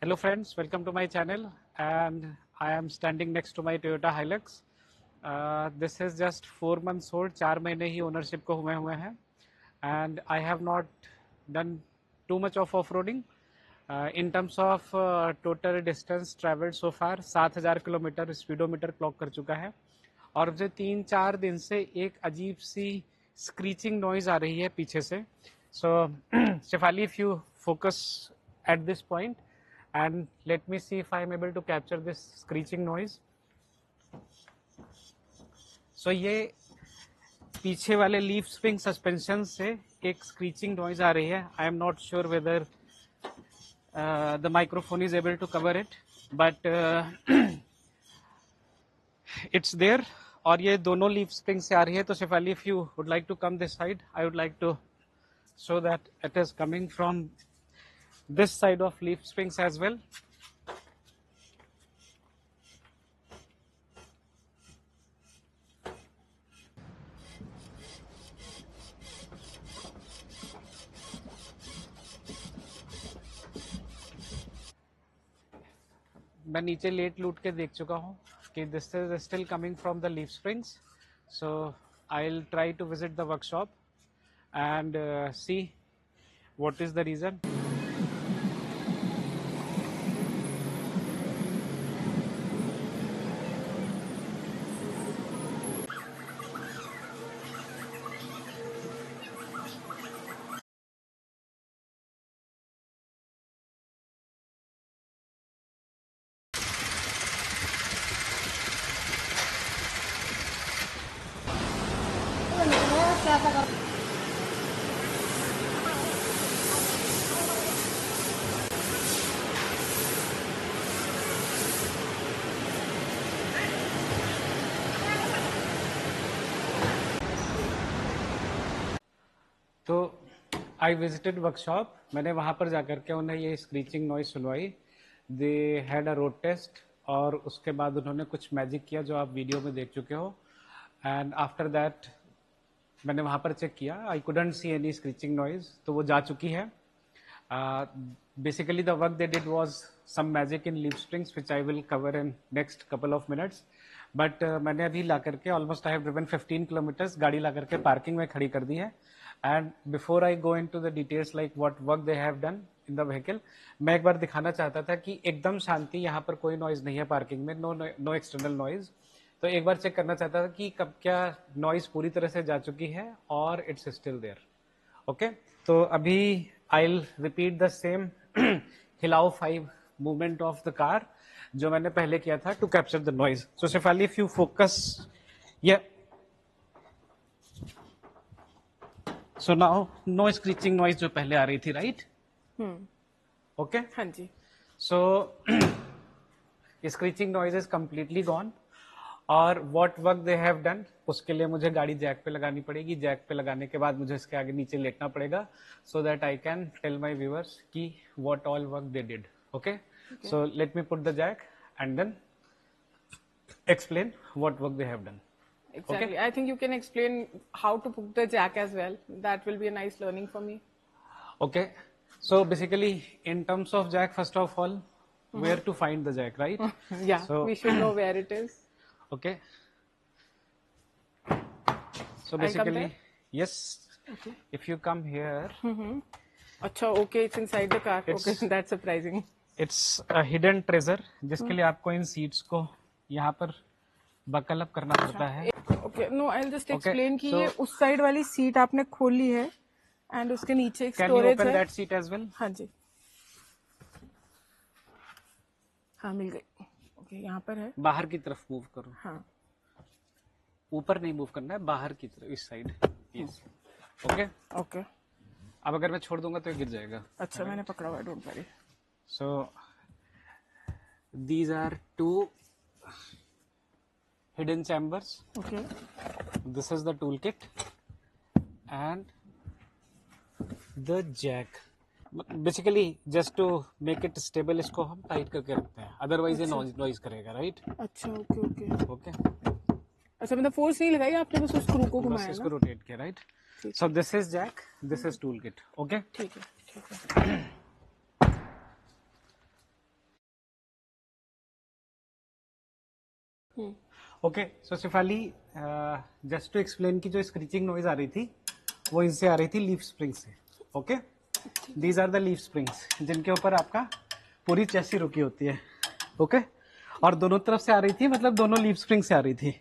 Hello friends, welcome to my channel, and I am standing next to my Toyota Hilux. This is just 4 months old, 4 महीने ही ownership को हुए हैं, and I have not done too much of off-roading. In terms of total distance traveled so far 7000 kilometre speedometer clock कर चुका है और मुझे 3-4 दिन से एक अजीब सी स्क्रीचिंग नॉइज आ रही है पीछे से. So Shefali, if you focus at this point and let me see if I am able to capture this screeching noise. So ये पीछे वाले लीफ स्प्रिंग सस्पेंशन से एक स्क्रीचिंग नॉइज आ रही है. आई am not sure whether the microphone is able to cover it, but it's there. और ये दोनों लीफ स्प्रिंग से आ रही है. तो Shefali, if you would like to come this side, I would like to show that it is coming from this side of leaf springs as well. मैं नीचे लेट लूट के देख चुका हूँ कि this is still coming from the leaf springs. So I will try to visit the workshop and see what is the reason. तो I visited workshop. मैंने वहाँ पर जाकर के उन्हें ये स्क्रीचिंग नॉइज सुनवाई. They had a road test और उसके बाद उन्होंने कुछ मैजिक किया जो आप वीडियो में देख चुके हो. एंड आफ्टर दैट मैंने वहाँ पर चेक किया. I couldn't see any screeching noise. तो वो जा चुकी है. Basically the work they did was some magic in leaf springs which I will cover in next couple of minutes. But मैंने अभी ला करके almost I have driven 15 kilometres गाड़ी ला करके पार्किंग में खड़ी कर दी है. And before I go into the details like what work they have done in the vehicle, मैं एक बार दिखाना चाहता था कि एकदम शांति, यहाँ पर कोई नॉइज नहीं है पार्किंग में, नो एक्सटर्नल नॉइज. तो एक बार चेक करना चाहता था कि कब क्या नॉइज पूरी तरह से जा चुकी है और इट्स स्टिल देयर. ओके, तो अभी I will repeat the same हिलाओ 5 मूवमेंट ऑफ द कार जो मैंने पहले किया था to capture the noise. So Shefali, if you focus, या so now no screeching noise जो पहले आ रही थी, राइट? ओके, हाँ जी. So screeching noise is completely gone. और what work they have done, उसके लिए मुझे गाड़ी जैक पे लगानी पड़ेगी. जैक पे लगाने के बाद मुझे इसके आगे नीचे लेटना पड़ेगा so that I can tell my viewers कि what all work they did. Okay, so let me put the jack and then explain what work they have done. Exactly. Okay? I think you can explain how to put the jack as well. That will be a nice learning for me. Okay. So basically, in terms of jack, first of all, where to find the jack, right? Yeah, So, we should know where it is. okay. So I'll basically, come there? yes. Okay. If you come here, Acha, okay, it's inside the car. It's- Okay, that's surprising. it's a hidden treasure जिसके लिए आपको इन seats को यहाँ पर buckle up करना पड़ता है. Okay, no, I'll just Okay, explain कि so- ये उस साइड वाली सीट आपने खोली है एंड उसके नीचे एक Can you स्टोरेज open है. that seat as well? हाँ जी, हाँ मिल गई. ओके, यहाँ पर है. बाहर की तरफ मूव करो. हाँ, ऊपर नहीं मूव करना है, बाहर की तरफ, इस साइड. यस. Okay, okay. अब अगर मैं छोड़ दूंगा तो ये गिर जाएगा. अच्छा, मैंने पकड़ा हुआ है, don't worry. So these are two hidden chambers. Okay, This is the toolkit and the jack. Basically just to make it stable इसको हम टाइट करके रखते हैं, otherwise ये नॉइज करेगा, राइट? अच्छा, ओके ओके. ओके, अच्छा, मतलब फोर्स नहीं लगाई आपने, बस उस स्क्रू को बस घुमाया इसको ना. रोटेट किया, right? So this is jack, this is toolkit. Okay. ठीक है, ठीक है. Okay, so Shifali, just to explain की जो स्क्रीचिंग नॉइज आ रही थी वो इनसे आ रही थी लीफ स्प्रिंग से. Okay, these are the leaf springs जिनके ऊपर आपका पूरी चेसी रुकी होती है. ओके, और दोनों तरफ से आ रही थी, मतलब दोनों लीफ स्प्रिंग से आ रही थी.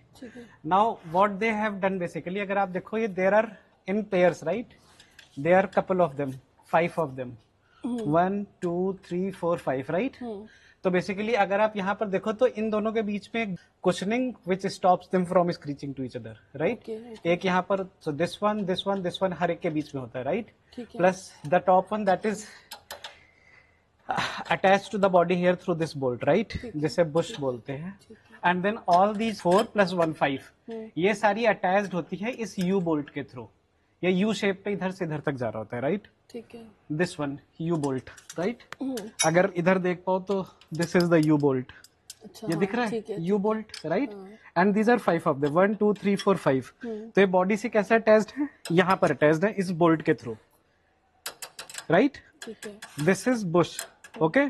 Now what they have done basically, अगर आप देखो ये there are in pairs, right? There are couple of them, 5 of them, 1 2 3 4 5, right? तो बेसिकली अगर आप यहाँ पर देखो तो इन दोनों के बीच में cushioning which stops them from screeching to each other, right? एक यहाँ पर, सो दिस वन हर एक के बीच में होता है, right? Plus the top one that is attached to the body here through this bolt, right? जिसे bush बोलते हैं. And then all these 4 plus 1 5 ये सारी attached होती है इस U bolt के थ्रू. ये U shape पे इधर से इधर तक जा रहा होता है, right? ठीक है. This one U bolt, right? अगर इधर देख पाओ तो this is the U bolt. अच्छा, ये दिख रहा है U bolt, right? हाँ. And these are 5 of them, 1 2 3 4 5. तो ये बॉडी से कैसे attached है? यहाँ पर attached है इस बोल्ट के थ्रू, right? ठीक है. This is Bush. ओके,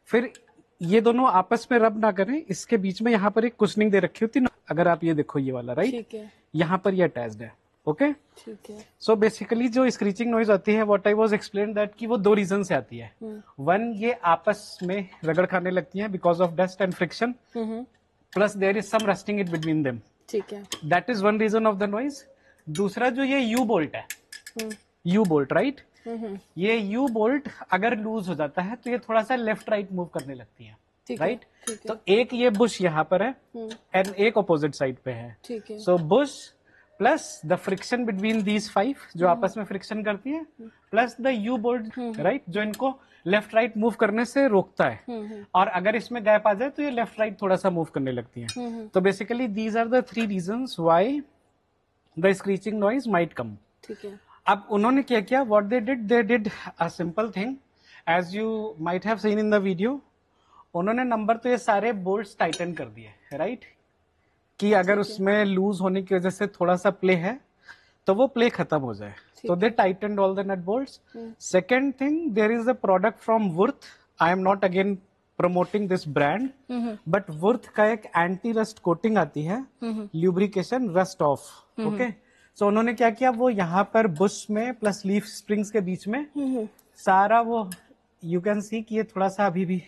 फिर ये दोनों आपस में रब ना करें, इसके बीच में यहाँ पर एक कुशनिंग दे रखी होती है. अगर आप ये देखो ये वाला, राइट? ठीक है. यहाँ पर ये अटैच्ड है. ओके, ठीक है. सो बेसिकली जो स्क्रीचिंग नॉइज आती है, what I was explain that कि वो 2 रीजन से आती है. वन, ये आपस में रगड़ खाने लगती है because of dust and friction, plus there is some rusting it between them. ठीक है. That is one reason of the noise. दूसरा जो ये यू बोल्ट है, यू बोल्ट, राइट? ये यू बोल्ट अगर लूज हो जाता है तो ये थोड़ा सा लेफ्ट राइट मूव करने लगती है, राइट? तो एक ये बुश यहाँ पर है एंड एक अपोजिट साइड पे है. So bush plus the friction between these 5 जो आपस में फ्रिक्शन करती है, plus the U bolt, right, जो इनको लेफ्ट राइट मूव करने से रोकता है. और अगर इसमें गैप आ जाए तो ये लेफ्ट राइट थोड़ा सा मूव करने लगती है. तो basically these are the 3 reasons why the screeching noise might come. ठीक है. अब उन्होंने क्या किया, what they did a simple thing, as you might have seen in the video. उन्होंने नंबर तो ये सारे बोल्ट्स टाइटन कर दिए, राइट? कि अगर उसमें लूज होने की वजह से थोड़ा सा प्ले है तो वो प्ले खत्म हो जाए. तो they tighten all the nut bolts. Second thing, there is a product from Wurth. I am not again promoting this brand, but Wurth का एक एंटी रस्ट कोटिंग आती है, lubrication rust off. Okay, so उन्होंने क्या किया, वो यहाँ पर बुश में प्लस लीफ स्प्रिंग्स के बीच में सारा वो यू कैन सी कि ये थोड़ा सा अभी भी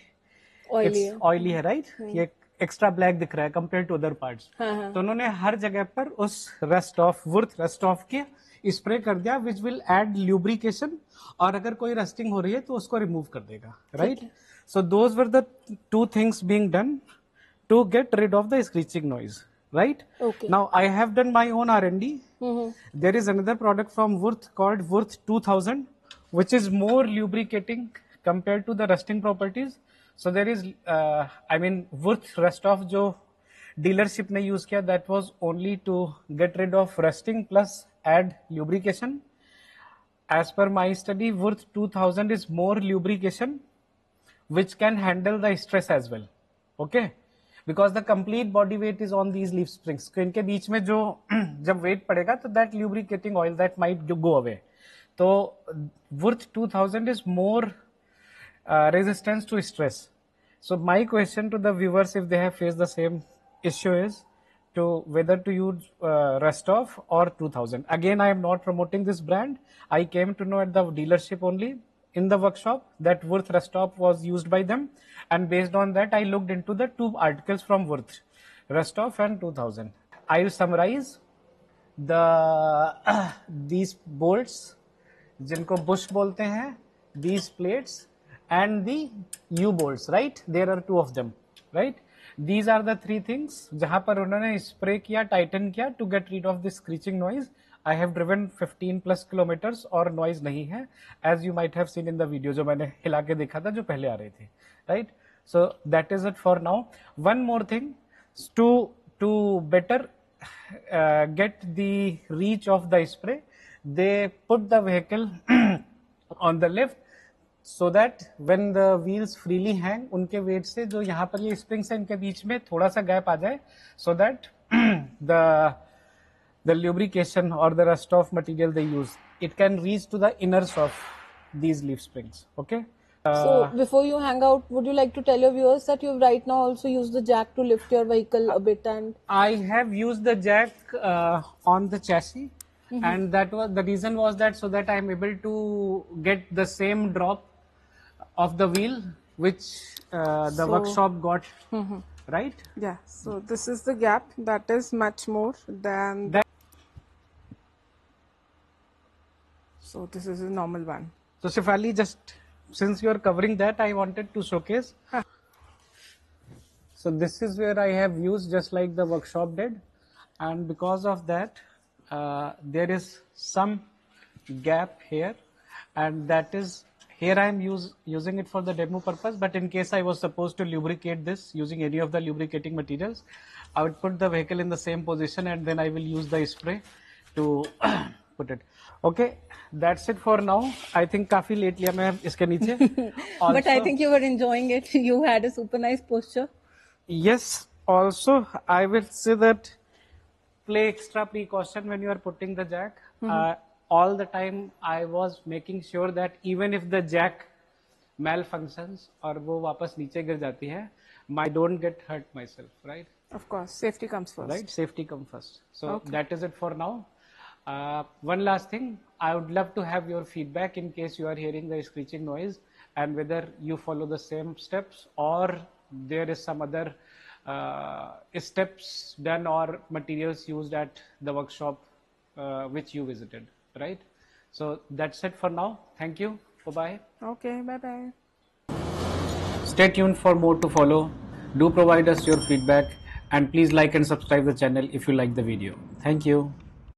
ऑयली है, राइट? ये एक्स्ट्रा ब्लैक दिख रहा है कंपेयर टू अदर पार्ट्स. तो उन्होंने हर जगह पर उस रस्ट ऑफ, वुर्थ रस्ट ऑफ के स्प्रे कर दिया, विच विल एड ल्यूब्रिकेशन, और अगर कोई रस्टिंग हो रही है तो उसको रिमूव कर देगा, right? So those were the 2 things being done to get rid of the screeching noise, right? Okay. Now I have done my own R&D. There is another product from Wurth called Wurth 2000, which is more lubricating compared to the rusting properties. So there is, I mean, Wurth Rust Off जो dealership ने use किया, that was only to get rid of rusting plus add lubrication. As per my study, Wurth 2000 is more lubrication, which can handle the stress as well. Okay? Because the complete body weight is on these leaf springs. तो इनके बीच में जो जब weight पड़ेगा तो that lubricating oil that might go away. तो Wurth 2000 is more resistance to stress. So my question to the viewers, if they have faced the same issue, is to whether to use Rust Off or 2000. Again, I am not promoting this brand. I came to know at the dealership only in the workshop that Wurth Rust Off was used by them, and based on that I looked into the 2 articles from Wurth, Rust Off and 2000. I will summarize these bolts जिनको bush बोलते हैं, these plates and the U bolts, right? There are 2 of them, right? These are the 3 things जहां पर उन्होंने spray किया, Titan किया to get rid of this screeching noise. I have driven 15 plus kilometers और noise नहीं है, as you might have seen in the video जो मैंने हिला के देखा था जो पहले आ रही थी, right? So that is it for now. One more thing, to better get the reach of the spray, they put the vehicle on the lift so that when the wheels freely hang, उनके weight से जो यहाँ पर ये springs है इनके बीच में थोड़ा सा gap आ जाए, so that the lubrication or the rust off material they use, it can reach to the inners of these leaf springs. Okay, So before you hang out, would you like to tell your viewers that you've right now also used the jack to lift your vehicle a bit? And I have used the jack on the chassis, and that was the reason was that so that I'm able to get the same drop of the wheel which the workshop got, right? yeah, so this is the gap that is much more than so this is a normal one. So Shefali, just since you are covering that, I wanted to showcase. So this is where I have used just like the workshop did, and because of that there is some gap here, and that is here I am using it for the demo purpose, but in case I was supposed to lubricate this using any of the lubricating materials, I would put the vehicle in the same position and then I will use the spray to put it. Okay, that's it for now. I think काफी late लिया मैं इसके नीचे. But I think you were enjoying it. You had a super nice posture. Yes, also I will say that play extra precaution when you are putting the jack. All the time I was making sure that even if the jack malfunctions और वो वापस नीचे गिर जाती है, I don't get hurt myself, right? Of course, safety comes first. Right, safety comes first. So that is it for now. One last thing, I would love to have your feedback in case you are hearing the screeching noise and whether you follow the same steps or there is some other steps done or materials used at the workshop which you visited, right? So that's it for now. Thank you. Bye-bye. Okay, bye-bye. Stay tuned for more to follow. Do provide us your feedback and please like and subscribe the channel if you like the video. Thank you.